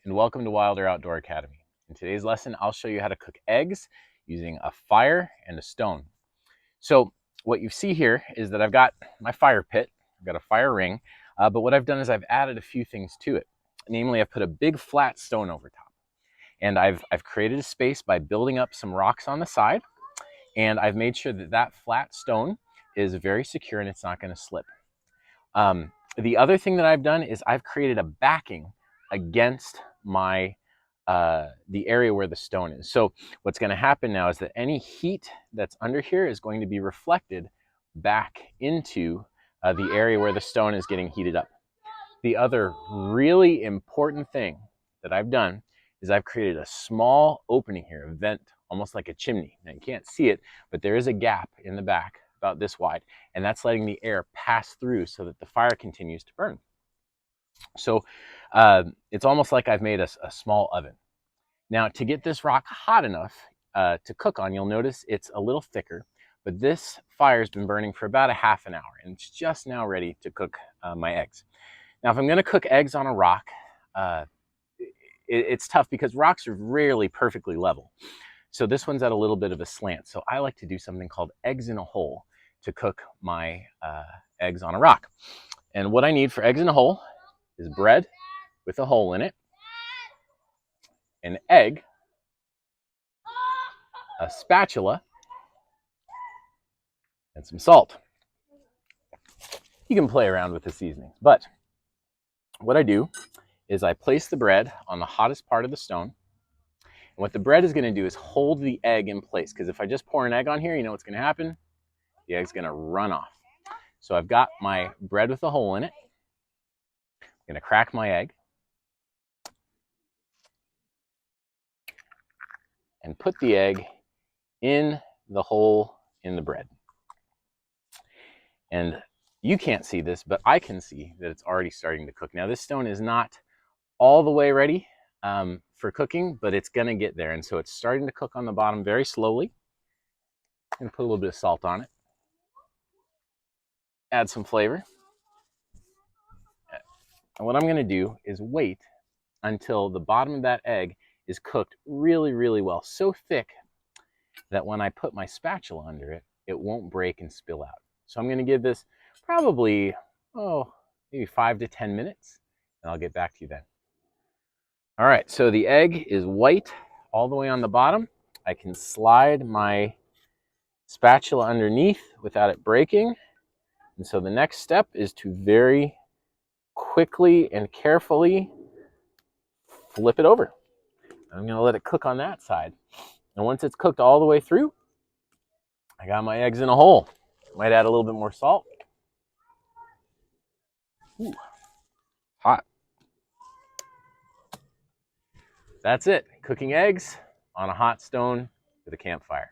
and welcome to Wilder Outdoor Academy. In today's lesson, I'll show you how to cook eggs using a fire and a stone. So what you see here is that I've got my fire pit, I've got a fire ring, but what I've done is I've added a few things to it. Namely, I've put a big flat stone over top, and I've created a space by building up some rocks on the side, and I've made sure that that flat stone is very secure and it's not going to slip. The other thing that I've done is I've created a backing against my the area where the stone is. So what's going to happen now is that any heat that's under here is going to be reflected back into the area where the stone is getting heated up. The other really important thing that I've done is I've created a small opening here, a vent, almost like a chimney. Now you can't see it, but there is a gap in the back about this wide, and that's letting the air pass through so that the fire continues to burn. So it's almost like I've made a small oven. Now to get this rock hot enough to cook on, you'll notice it's a little thicker, but this fire's been burning for about a half an hour, and it's just now ready to cook my eggs. Now if I'm gonna cook eggs on a rock, it's tough because rocks are rarely perfectly level. So this one's at a little bit of a slant. So I like to do something called eggs in a hole to cook my eggs on a rock. And what I need for eggs in a hole is bread with a hole in it, an egg, a spatula, and some salt. You can play around with the seasonings, but what I do is I place the bread on the hottest part of the stone. And what the bread is going to do is hold the egg in place, because if I just pour an egg on here, you know what's going to happen? The egg's going to run off. So I've got my bread with a hole in it. I'm going to crack my egg and put the egg in the hole in the bread. And you can't see this, but I can see that it's already starting to cook. Now this stone is not all the way ready for cooking, but it's gonna get there. And so it's starting to cook on the bottom very slowly. I'm gonna put a little bit of salt on it. Add some flavor. And what I'm gonna do is wait until the bottom of that egg is cooked really, really well. So thick that when I put my spatula under it, it won't break and spill out. So I'm gonna give this probably, maybe 5 to 10 minutes, and I'll get back to you then. All right, so the egg is white all the way on the bottom. I can slide my spatula underneath without it breaking. And so the next step is to very quickly and carefully flip it over. I'm gonna let it cook on that side. And once it's cooked all the way through, I got my eggs in a hole. Might add a little bit more salt. Ooh, hot. That's it, cooking eggs on a hot stone with a campfire.